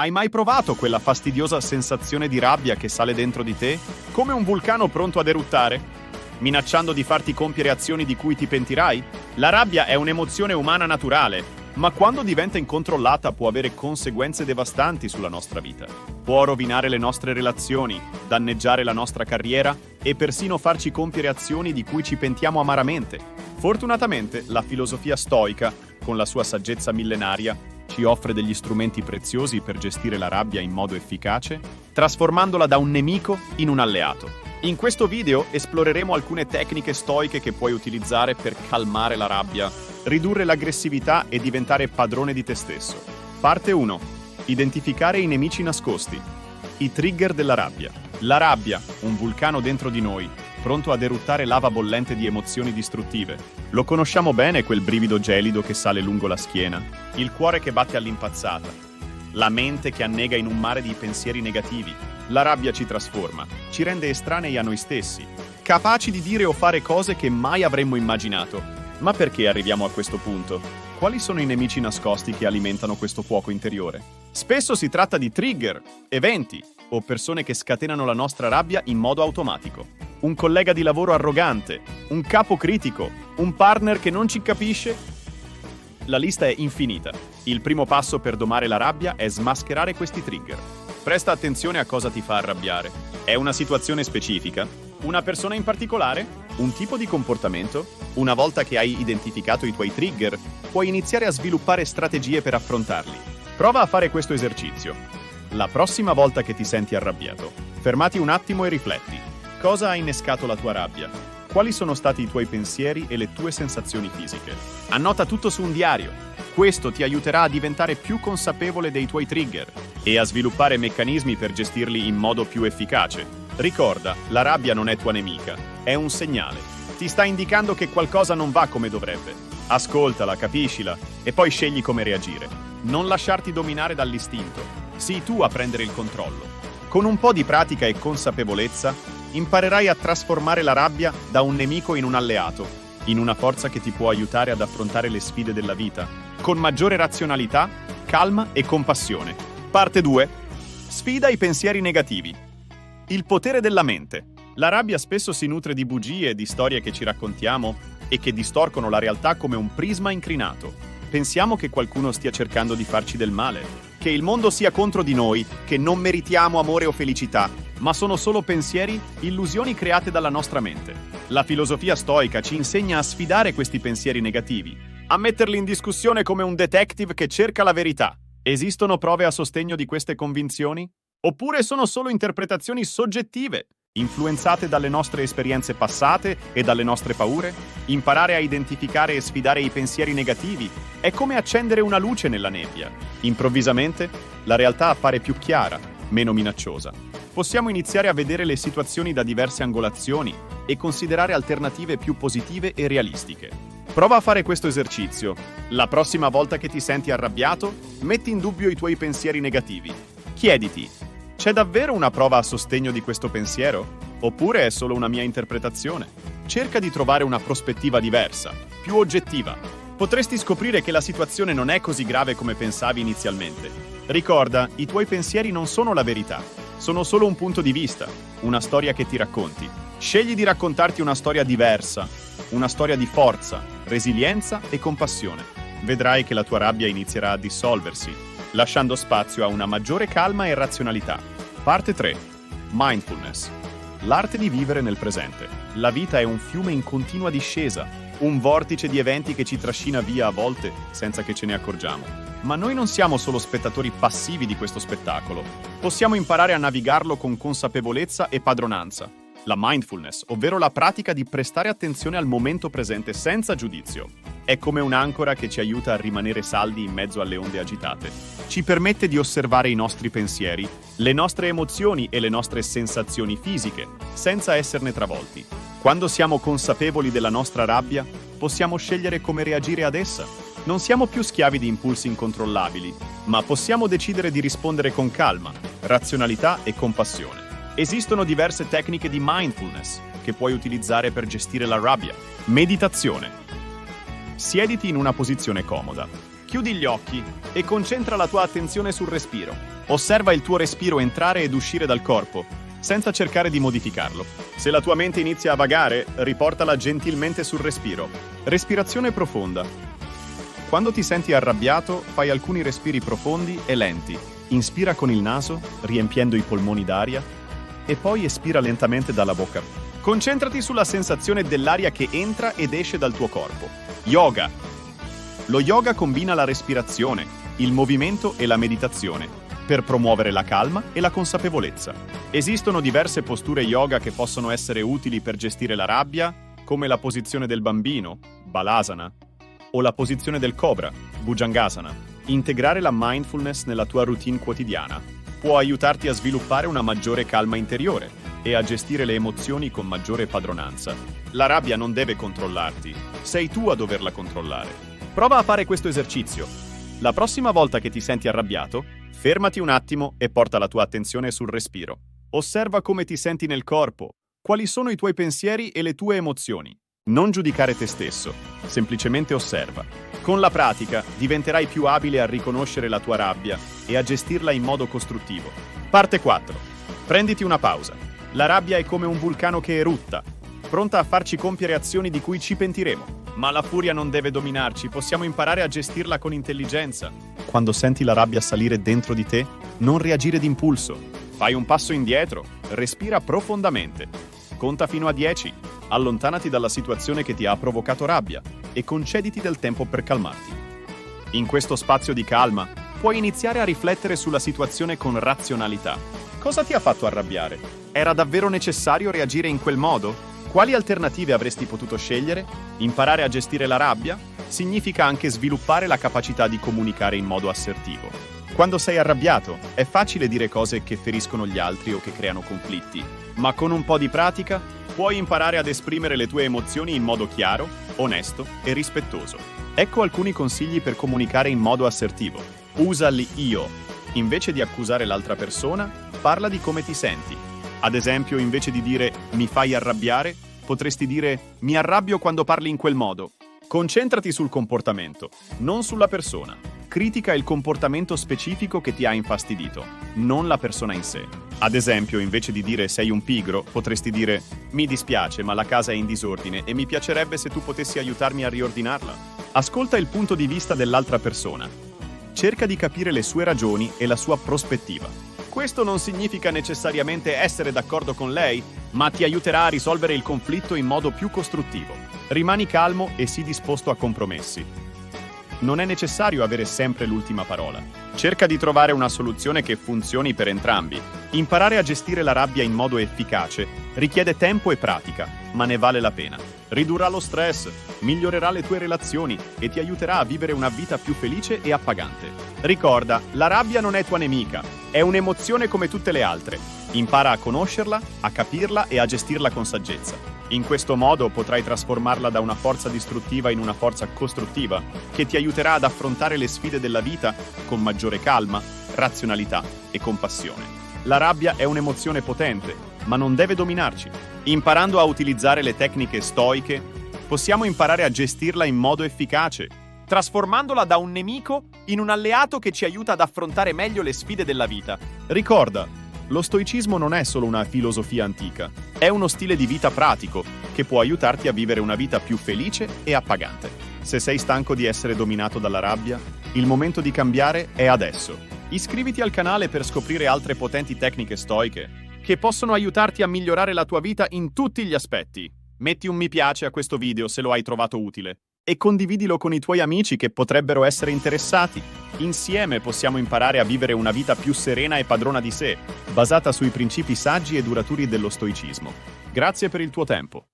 Hai mai provato quella fastidiosa sensazione di rabbia che sale dentro di te, come un vulcano pronto ad eruttare, minacciando di farti compiere azioni di cui ti pentirai? La rabbia è un'emozione umana naturale, ma quando diventa incontrollata può avere conseguenze devastanti sulla nostra vita. Può rovinare le nostre relazioni, danneggiare la nostra carriera e persino farci compiere azioni di cui ci pentiamo amaramente. Fortunatamente, la filosofia stoica, con la sua saggezza millenaria, ci offre degli strumenti preziosi per gestire la rabbia in modo efficace, trasformandola da un nemico in un alleato. In questo video esploreremo alcune tecniche stoiche che puoi utilizzare per calmare la rabbia, ridurre l'aggressività e diventare padrone di te stesso. Parte 1. Identificare i nemici nascosti. I trigger della rabbia. La rabbia, un vulcano dentro di noi, pronto ad eruttare lava bollente di emozioni distruttive. Lo conosciamo bene quel brivido gelido che sale lungo la schiena, il cuore che batte all'impazzata, la mente che annega in un mare di pensieri negativi. La rabbia ci trasforma, ci rende estranei a noi stessi, capaci di dire o fare cose che mai avremmo immaginato. Ma perché arriviamo a questo punto? Quali sono i nemici nascosti che alimentano questo fuoco interiore? Spesso si tratta di trigger, eventi o persone che scatenano la nostra rabbia in modo automatico. Un collega di lavoro arrogante, un capo critico, un partner che non ci capisce. La lista è infinita. Il primo passo per domare la rabbia è smascherare questi trigger. Presta attenzione a cosa ti fa arrabbiare. È una situazione specifica? Una persona in particolare? Un tipo di comportamento? Una volta che hai identificato i tuoi trigger, puoi iniziare a sviluppare strategie per affrontarli. Prova a fare questo esercizio. La prossima volta che ti senti arrabbiato, fermati un attimo e rifletti. Cosa ha innescato la tua rabbia? Quali sono stati i tuoi pensieri e le tue sensazioni fisiche? Annota tutto su un diario. Questo ti aiuterà a diventare più consapevole dei tuoi trigger e a sviluppare meccanismi per gestirli in modo più efficace. Ricorda, la rabbia non è tua nemica, è un segnale. Ti sta indicando che qualcosa non va come dovrebbe. Ascoltala, capiscila e poi scegli come reagire. Non lasciarti dominare dall'istinto. Sii tu a prendere il controllo. Con un po' di pratica e consapevolezza, imparerai a trasformare la rabbia da un nemico in un alleato, in una forza che ti può aiutare ad affrontare le sfide della vita, con maggiore razionalità, calma e compassione. Parte 2. Sfida i pensieri negativi. Il potere della mente. La rabbia spesso si nutre di bugie e di storie che ci raccontiamo e che distorcono la realtà come un prisma incrinato. Pensiamo che qualcuno stia cercando di farci del male, che il mondo sia contro di noi, che non meritiamo amore o felicità, ma sono solo pensieri, illusioni create dalla nostra mente. La filosofia stoica ci insegna a sfidare questi pensieri negativi, a metterli in discussione come un detective che cerca la verità. Esistono prove a sostegno di queste convinzioni? Oppure sono solo interpretazioni soggettive, influenzate dalle nostre esperienze passate e dalle nostre paure? Imparare a identificare e sfidare i pensieri negativi è come accendere una luce nella nebbia. Improvvisamente, la realtà appare più chiara, meno minacciosa. Possiamo iniziare a vedere le situazioni da diverse angolazioni e considerare alternative più positive e realistiche. Prova a fare questo esercizio. La prossima volta che ti senti arrabbiato, metti in dubbio i tuoi pensieri negativi. Chiediti: c'è davvero una prova a sostegno di questo pensiero? Oppure è solo una mia interpretazione? Cerca di trovare una prospettiva diversa, più oggettiva. Potresti scoprire che la situazione non è così grave come pensavi inizialmente. Ricorda, i tuoi pensieri non sono la verità, sono solo un punto di vista, una storia che ti racconti. Scegli di raccontarti una storia diversa, una storia di forza, resilienza e compassione. Vedrai che la tua rabbia inizierà a dissolversi, lasciando spazio a una maggiore calma e razionalità. Parte 3. Mindfulness. L'arte di vivere nel presente. La vita è un fiume in continua discesa, un vortice di eventi che ci trascina via a volte senza che ce ne accorgiamo. Ma noi non siamo solo spettatori passivi di questo spettacolo. Possiamo imparare a navigarlo con consapevolezza e padronanza. La mindfulness, ovvero la pratica di prestare attenzione al momento presente senza giudizio, è come un'ancora che ci aiuta a rimanere saldi in mezzo alle onde agitate. Ci permette di osservare i nostri pensieri, le nostre emozioni e le nostre sensazioni fisiche, senza esserne travolti. Quando siamo consapevoli della nostra rabbia, possiamo scegliere come reagire ad essa. Non siamo più schiavi di impulsi incontrollabili, ma possiamo decidere di rispondere con calma, razionalità e compassione. Esistono diverse tecniche di mindfulness che puoi utilizzare per gestire la rabbia. Meditazione. Siediti in una posizione comoda. Chiudi gli occhi e concentra la tua attenzione sul respiro. Osserva il tuo respiro entrare ed uscire dal corpo, senza cercare di modificarlo. Se la tua mente inizia a vagare, riportala gentilmente sul respiro. Respirazione profonda. Quando ti senti arrabbiato, fai alcuni respiri profondi e lenti. Inspira con il naso, riempiendo i polmoni d'aria, e poi espira lentamente dalla bocca. Concentrati sulla sensazione dell'aria che entra ed esce dal tuo corpo. Yoga. Lo yoga combina la respirazione, il movimento e la meditazione per promuovere la calma e la consapevolezza. Esistono diverse posture yoga che possono essere utili per gestire la rabbia, come la posizione del bambino, Balasana, o la posizione del cobra, Bhujangasana. Integrare la mindfulness nella tua routine quotidiana può aiutarti a sviluppare una maggiore calma interiore e a gestire le emozioni con maggiore padronanza. La rabbia non deve controllarti, sei tu a doverla controllare. Prova a fare questo esercizio. La prossima volta che ti senti arrabbiato, fermati un attimo e porta la tua attenzione sul respiro. Osserva come ti senti nel corpo, quali sono i tuoi pensieri e le tue emozioni. Non giudicare te stesso, semplicemente osserva. Con la pratica diventerai più abile a riconoscere la tua rabbia e a gestirla in modo costruttivo. Parte 4. Prenditi una pausa. La rabbia è come un vulcano che erutta, pronta a farci compiere azioni di cui ci pentiremo. Ma la furia non deve dominarci, possiamo imparare a gestirla con intelligenza. Quando senti la rabbia salire dentro di te, non reagire d'impulso. Fai un passo indietro, respira profondamente. Conta fino a 10, allontanati dalla situazione che ti ha provocato rabbia e concediti del tempo per calmarti. In questo spazio di calma, puoi iniziare a riflettere sulla situazione con razionalità. Cosa ti ha fatto arrabbiare? Era davvero necessario reagire in quel modo? Quali alternative avresti potuto scegliere? Imparare a gestire la rabbia significa anche sviluppare la capacità di comunicare in modo assertivo. Quando sei arrabbiato, è facile dire cose che feriscono gli altri o che creano conflitti, ma con un po' di pratica puoi imparare ad esprimere le tue emozioni in modo chiaro, onesto e rispettoso. Ecco alcuni consigli per comunicare in modo assertivo. Usa l'io. Invece di accusare l'altra persona, parla di come ti senti. Ad esempio, invece di dire "mi fai arrabbiare", potresti dire "mi arrabbio quando parli in quel modo". Concentrati sul comportamento, non sulla persona. Critica il comportamento specifico che ti ha infastidito, non la persona in sé. Ad esempio, invece di dire "sei un pigro", potresti dire "mi dispiace, ma la casa è in disordine e mi piacerebbe se tu potessi aiutarmi a riordinarla". Ascolta il punto di vista dell'altra persona. Cerca di capire le sue ragioni e la sua prospettiva. Questo non significa necessariamente essere d'accordo con lei, ma ti aiuterà a risolvere il conflitto in modo più costruttivo. Rimani calmo e sii disposto a compromessi. Non è necessario avere sempre l'ultima parola. Cerca di trovare una soluzione che funzioni per entrambi. Imparare a gestire la rabbia in modo efficace richiede tempo e pratica, ma ne vale la pena. Ridurrà lo stress, migliorerà le tue relazioni e ti aiuterà a vivere una vita più felice e appagante. Ricorda, la rabbia non è tua nemica, è un'emozione come tutte le altre. Impara a conoscerla, a capirla e a gestirla con saggezza. In questo modo potrai trasformarla da una forza distruttiva in una forza costruttiva, che ti aiuterà ad affrontare le sfide della vita con maggiore calma, razionalità e compassione. La rabbia è un'emozione potente, ma non deve dominarci. Imparando a utilizzare le tecniche stoiche, possiamo imparare a gestirla in modo efficace, trasformandola da un nemico in un alleato che ci aiuta ad affrontare meglio le sfide della vita. Ricorda, lo stoicismo non è solo una filosofia antica, è uno stile di vita pratico che può aiutarti a vivere una vita più felice e appagante. Se sei stanco di essere dominato dalla rabbia, il momento di cambiare è adesso. Iscriviti al canale per scoprire altre potenti tecniche stoiche che possono aiutarti a migliorare la tua vita in tutti gli aspetti. Metti un mi piace a questo video se lo hai trovato utile e condividilo con i tuoi amici che potrebbero essere interessati. Insieme possiamo imparare a vivere una vita più serena e padrona di sé, basata sui principi saggi e duraturi dello stoicismo. Grazie per il tuo tempo.